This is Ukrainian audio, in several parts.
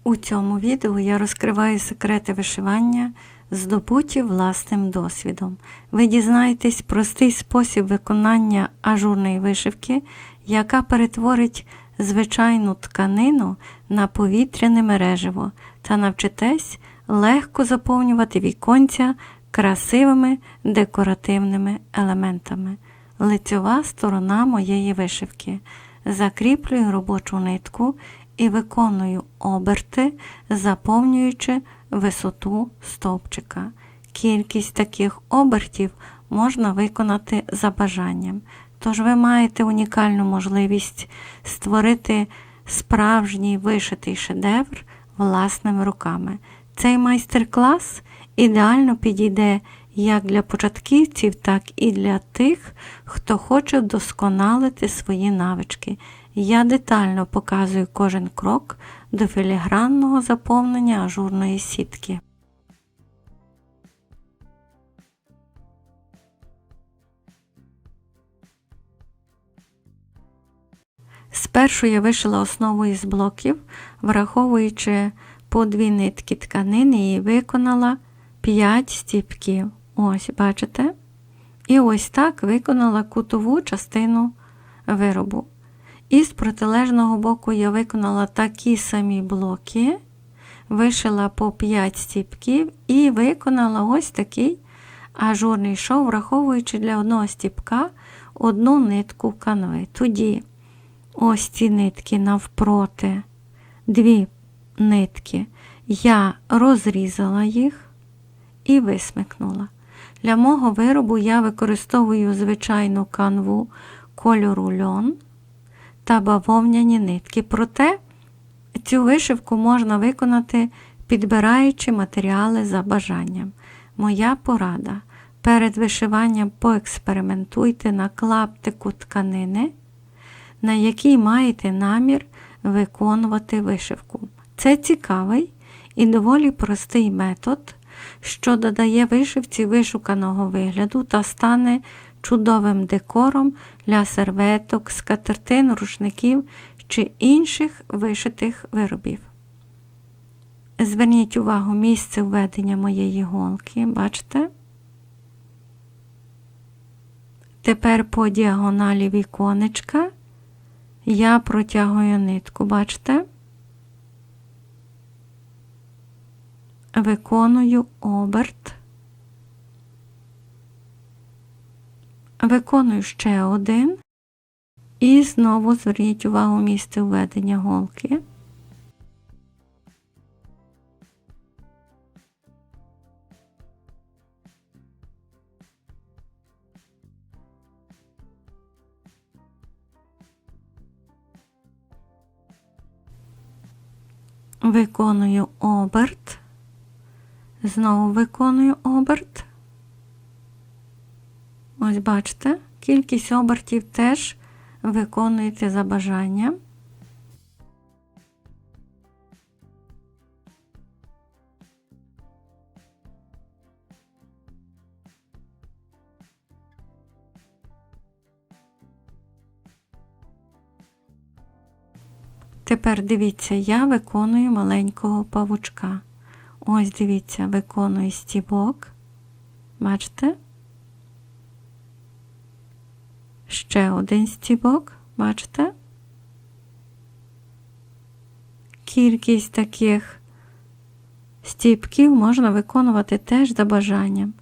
У цьому відео я розкриваю секрети вишивання, здобуті власним досвідом. Ви дізнаєтесь простий спосіб виконання ажурної вишивки, яка перетворить звичайну тканину на повітряне мережево, та навчитесь легко заповнювати віконця красивими декоративними елементами. Лицьова сторона моєї вишивки. Закріплюю робочу нитку і виконую оберти, заповнюючи висоту стовпчика. Кількість таких обертів можна виконати за бажанням. Тож ви маєте унікальну можливість створити справжній вишитий шедевр власними руками. Цей майстер-клас ідеально підійде як для початківців, так і для тих, хто хоче вдосконалити свої навички. Я детально показую кожен крок до філігранного заповнення ажурної сітки. Спершу я вишила основу із блоків, враховуючи по 2 нитки тканини, і виконала 5 стіпків. Ось, бачите? І ось так виконала кутову частину виробу. І з протилежного боку я виконала такі самі блоки, вишила по 5 стіпків і виконала ось такий ажурний шов, враховуючи для одного стіпка 1 нитку канви. Тоді ось ці нитки навпроти, 2 нитки, я розрізала їх і висмикнула. Для мого виробу я використовую звичайну канву кольору льон та бавовняні нитки. Проте цю вишивку можна виконати, підбираючи матеріали за бажанням. Моя порада: перед вишиванням поекспериментуйте на клаптику тканини, на якій маєте намір виконувати вишивку. Це цікавий і доволі простий метод, що додає вишивці вишуканого вигляду та стане чудовим декором для серветок, скатертин, рушників чи інших вишитих виробів. Зверніть увагу місце введення моєї голки, бачите? Тепер по діагоналі віконечка я протягую нитку, бачите? Виконую оберт. Виконую ще один. І знову зверніть увагу місце введення голки. Виконую оберт. Знову виконую оберт. Ось бачите, кількість обертів теж виконуєте за бажанням. Тепер дивіться, я виконую маленького павучка. Ось дивіться, виконую стібок. Бачите? Ще один стібок, бачите? Кількість таких стібків можна виконувати теж за бажанням.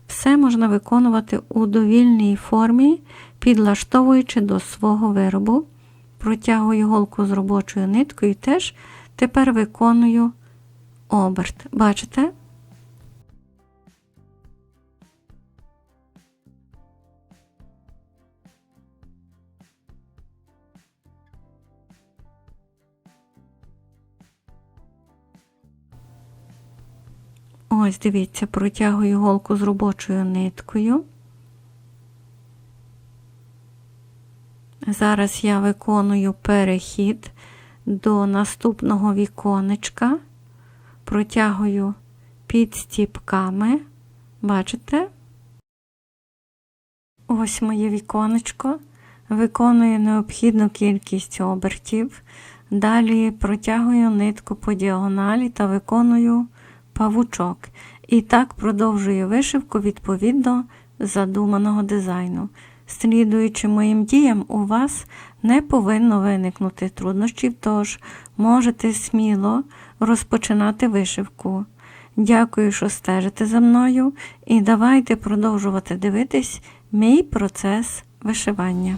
Все можна виконувати у довільній формі, підлаштовуючи до свого виробу. Протягую голку з робочою ниткою, теж тепер виконую оберт. Бачите? Ось, дивіться, протягую голку з робочою ниткою. Зараз я виконую перехід до наступного віконечка. Протягую під стіпками. Бачите? Ось моє віконечко. Виконую необхідну кількість обертів. Далі протягую нитку по діагоналі та виконую павучок. І так продовжую вишивку відповідно задуманого дизайну. Слідуючи моїм діям, у вас не повинно виникнути труднощів, тож можете сміло розпочинати вишивку. Дякую, що стежите за мною, і давайте продовжувати дивитись мій процес вишивання.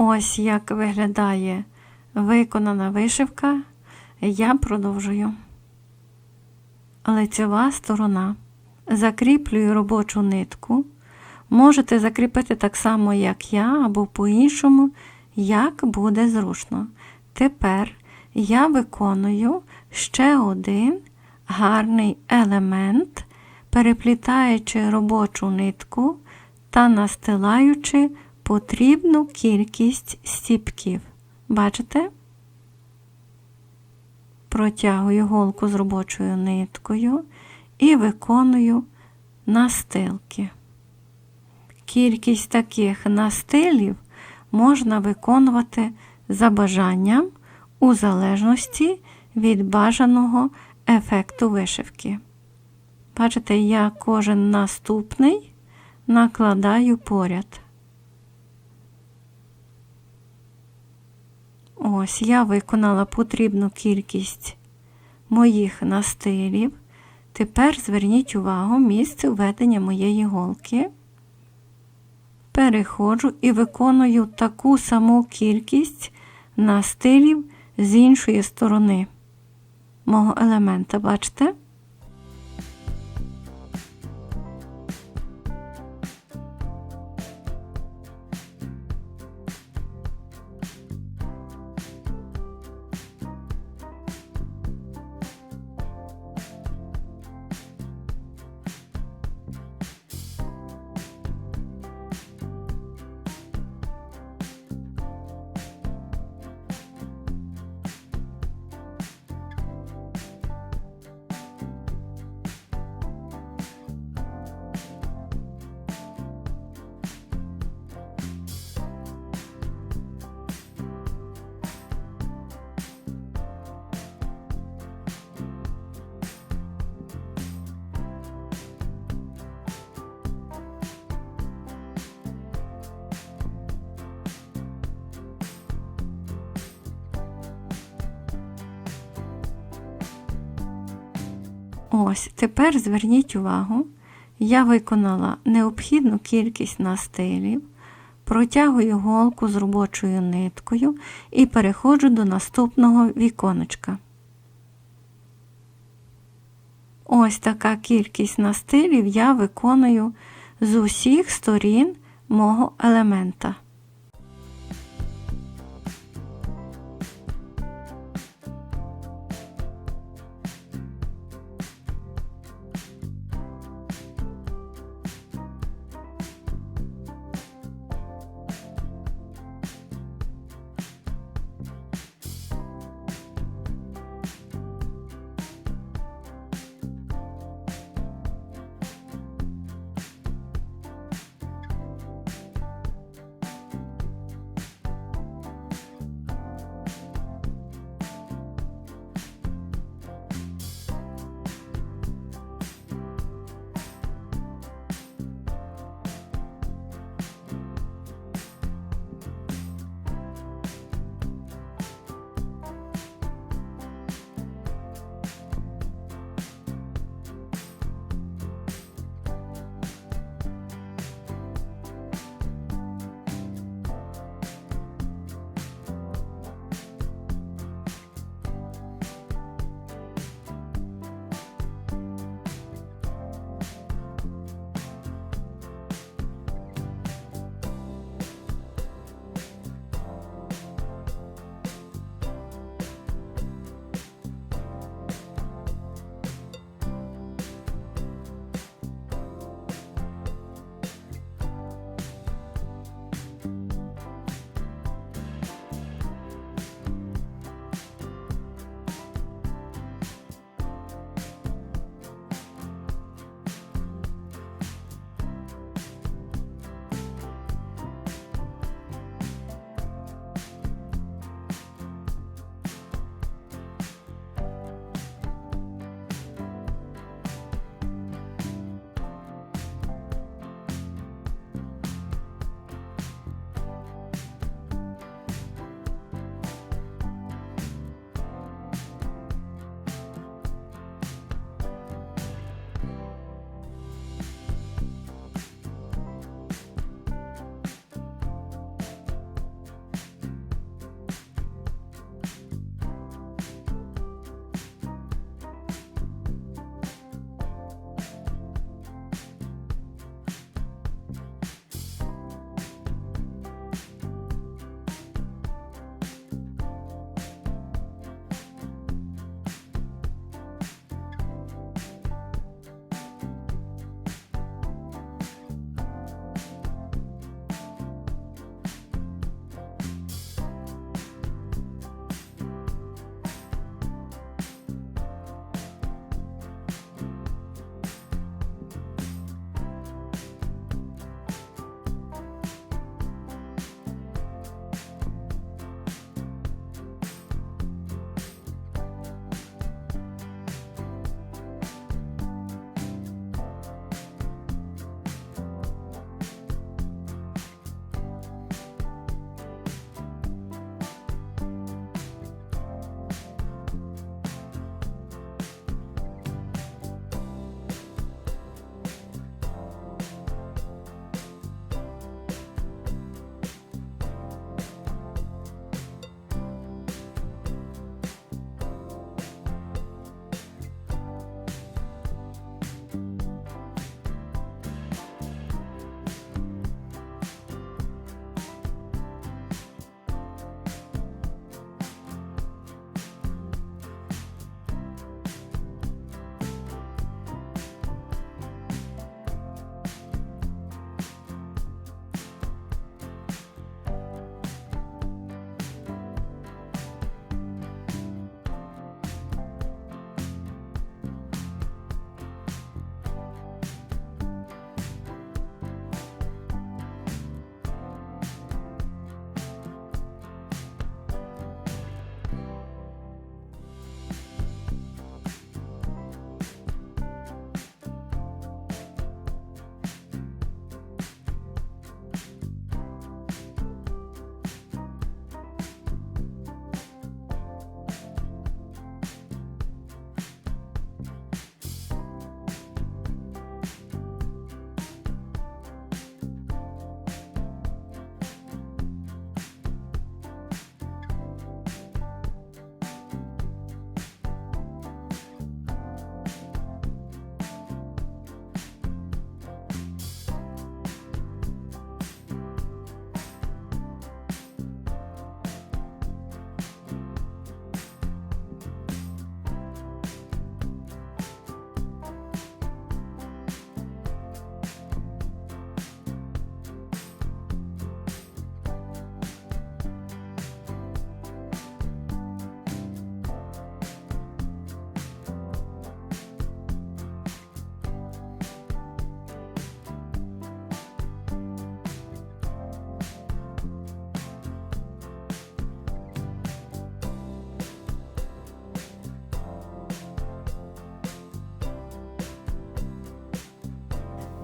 Ось як виглядає виконана вишивка. Я продовжую. Лицьова сторона. Закріплюю робочу нитку. Можете закріпити так само, як я, або по-іншому, як буде зручно. Тепер я виконую ще один гарний елемент, переплітаючи робочу нитку та настилаючи потрібну кількість стіпків. Бачите? Протягую голку з робочою ниткою і виконую настилки. Кількість таких настилів можна виконувати за бажанням у залежності від бажаного ефекту вишивки. Бачите, я кожен наступний накладаю поряд. Ось я виконала потрібну кількість моїх настилів. Тепер зверніть увагу місце введення моєї голки. Переходжу і виконую таку саму кількість настилів з іншої сторони мого елемента. Бачите? Ось, тепер зверніть увагу, я виконала необхідну кількість настилів, протягую голку з робочою ниткою і переходжу до наступного віконечка. Ось така кількість настилів я виконую з усіх сторін мого елемента.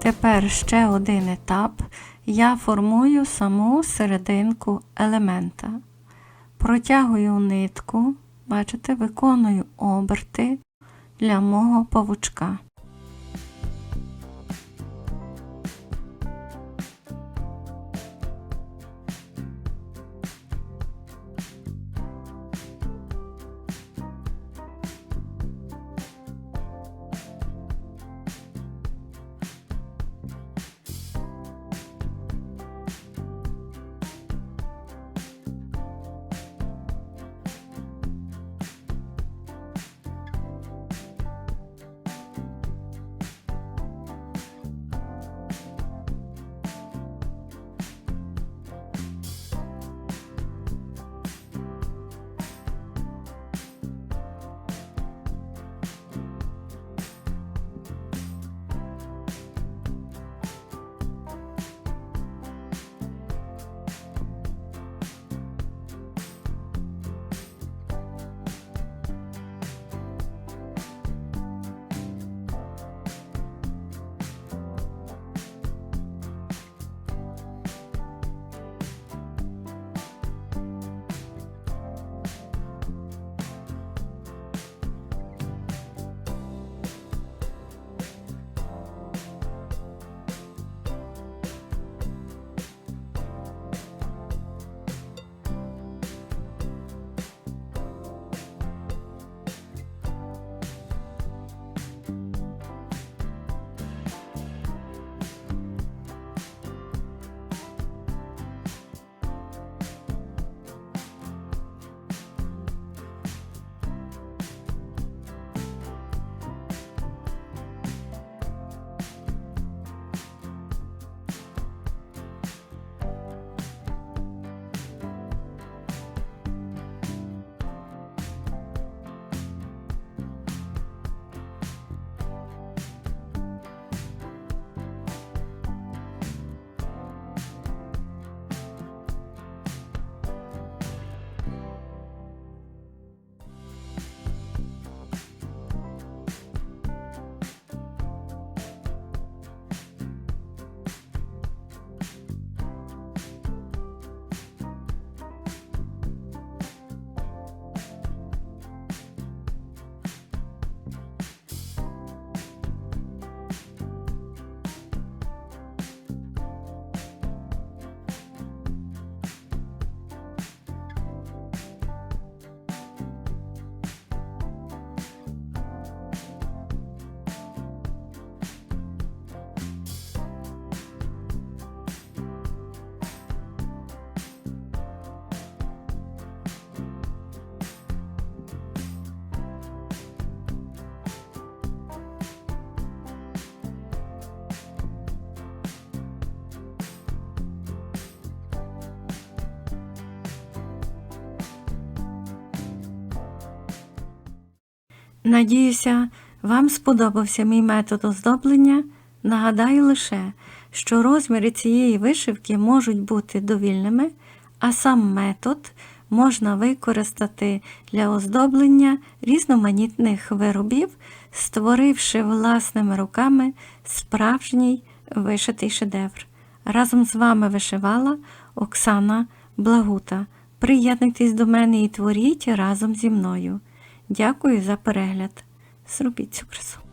Тепер ще один етап. Я формую саму серединку елемента. Протягую нитку, бачите, виконую оберти для мого павучка. Надіюся, вам сподобався мій метод оздоблення. Нагадаю лише, що розміри цієї вишивки можуть бути довільними, а сам метод можна використати для оздоблення різноманітних виробів, створивши власними руками справжній вишитий шедевр. Разом з вами вишивала Оксана Благута. Приєднуйтесь до мене і творіть разом зі мною. Дякую за перегляд. Зробіть цю красу.